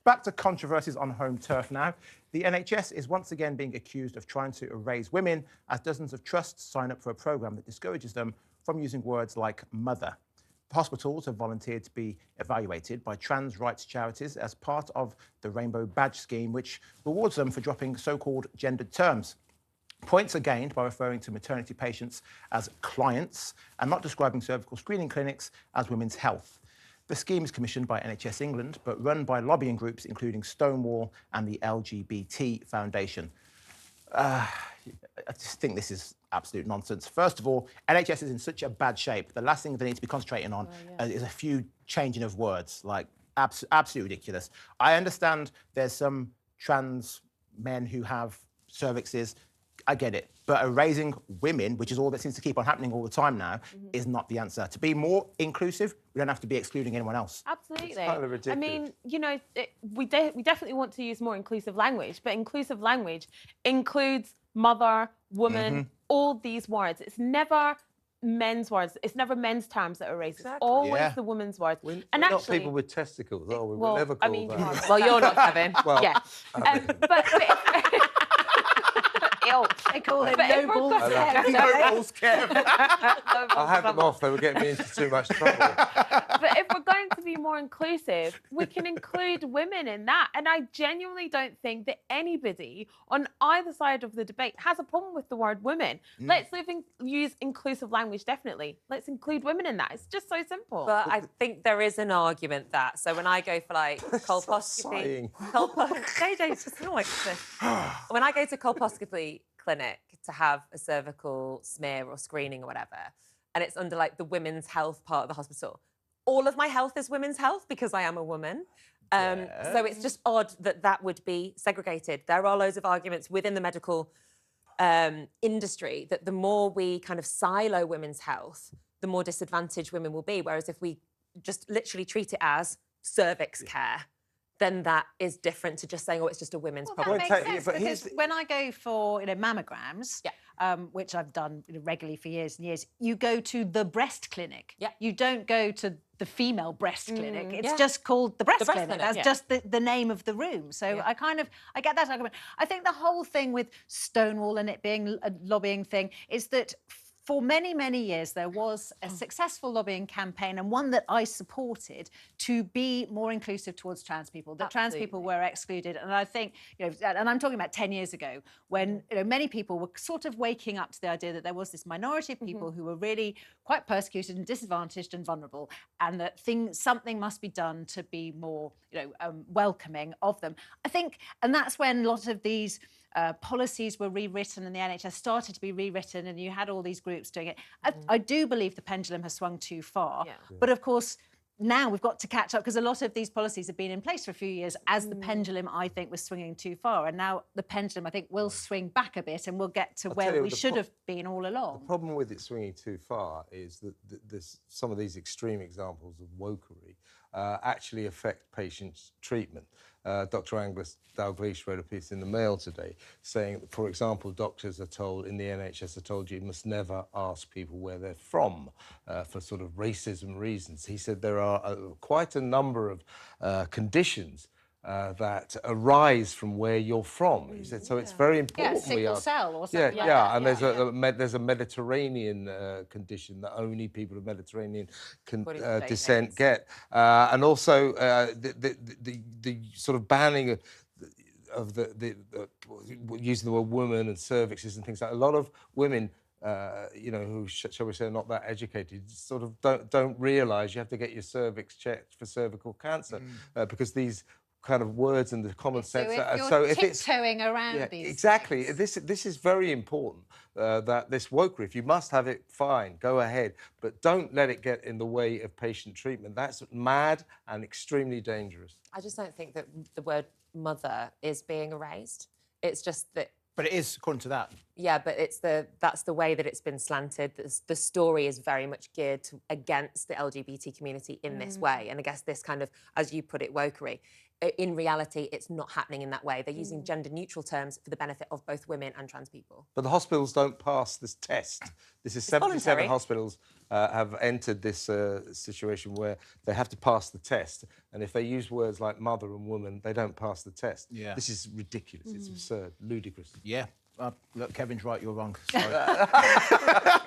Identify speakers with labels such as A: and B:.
A: Back to controversies on home turf now. The NHS is once again being accused of trying to erase women as dozens of trusts sign up for a programme that discourages them from using words like mother. Hospitals have volunteered to be evaluated by trans rights charities as part of the Rainbow Badge Scheme, which rewards them for dropping so-called gendered terms. Points are gained by referring to maternity patients as clients and not describing cervical screening clinics as women's health. The scheme is commissioned by NHS England, but run by lobbying groups including Stonewall and the LGBT Foundation. I just think this is absolute nonsense. First of all, NHS is in such a bad shape. The last thing they need to be concentrating on is a few changing of words, like absolutely ridiculous. I understand there's some trans men who have cervixes. I get it. But erasing women, which is all that seems to keep on happening all the time now, is not the answer. To be more inclusive, we don't have to be excluding anyone else.
B: Absolutely.
C: It's kind of ridiculous.
B: I mean, you know, we definitely want to use more inclusive language, but inclusive language includes mother, woman, all these words. It's never men's words. It's never men's terms that are erased. It's always the woman's words.
C: We're
B: and
C: not
B: actually,
C: people with testicles, are we?
B: well,
C: We'll never call
B: I mean,
C: that.
B: well, you're not, Kevin.
C: Well,
B: yeah. But
D: They call it
B: But if we're
D: no balls
B: going-
D: Kev.
A: No balls, Kev.
C: I had them off. They were getting me into too much trouble.
B: But if we're going to be more inclusive, we can include women in that. And I genuinely don't think that anybody on either side of the debate has a problem with the word women. Let's use inclusive language, definitely. Let's include women in that. It's just so simple.
E: But I think there is an argument that. So when I go for like colposcopy, when I go to colposcopy clinic to have a cervical smear or screening or whatever, and it's under like the women's health part of the hospital, all of my health is women's health because I am a woman. So it's just odd that that would be segregated. There are loads of arguments within the medical industry that the more we kind of silo women's health, the more disadvantaged women will be. Whereas if we just literally treat it as cervix care, then that is different to just saying, oh, it's just a women's problem.
D: That makes sense, because when I go for mammograms, which I've done regularly for years and years, you go to the breast clinic. You don't go to the female breast clinic. It's just called the breast clinic. That's just the name of the room. So I get that argument. I think the whole thing with Stonewall and it being a lobbying thing is that for many, many years, there was a successful lobbying campaign, and one that I supported, to be more inclusive towards trans people, that trans people were excluded. And I think, you know, and I'm talking about 10 years ago, when many people were sort of waking up to the idea that there was this minority of people who were really quite persecuted and disadvantaged and vulnerable, and that something must be done to be more, welcoming of them. I think, and that's when a lot of these policies were rewritten and the NHS started to be rewritten, and you had all these groups doing it. I do believe the pendulum has swung too far. But of course, now we've got to catch up, because a lot of these policies have been in place for a few years as the pendulum, I think, was swinging too far. And now the pendulum, I think, will swing back a bit and we'll get to where we should have been all along.
C: The problem with it swinging too far is that some of these extreme examples of wokery actually affect patients' treatment. Dr. Angus Dalgleish wrote a piece in the Mail today saying that, for example, doctors are told, in the NHS, are told you must never ask people where they're from for sort of racism reasons. He said there are quite a number of conditions that arise from where you're from. He said, so it's very important.
D: Sickle cell or something like that.
C: And there's a Mediterranean condition that only people of Mediterranean descent get, and also the sort of banning of the using the word woman and cervixes and things like that. A lot of women, who shall we say are not that educated, sort of don't realise you have to get your cervix checked for cervical cancer because these kind of words and the common sense.
D: So if it's tiptoeing around these
C: exactly.
D: things.
C: This is very important. That this wokery, if you must have it, fine, go ahead, but don't let it get in the way of patient treatment. That's mad and extremely dangerous.
E: I just don't think that the word mother is being erased. It's just that.
A: But it is, according to that.
E: Yeah, but that's the way that it's been slanted. The story is very much geared against the LGBT community in this way. And I guess this kind of, as you put it, wokery. in reality, it's not happening in that way. They're using gender-neutral terms for the benefit of both women and trans people.
C: But the hospitals don't pass this test. This is 77
E: voluntary.
C: hospitals have entered this situation where they have to pass the test. And if they use words like mother and woman, they don't pass the test.
A: Yeah.
C: This is ridiculous. It's absurd, ludicrous.
A: Yeah. Look, Kevin's right, you're wrong. Sorry.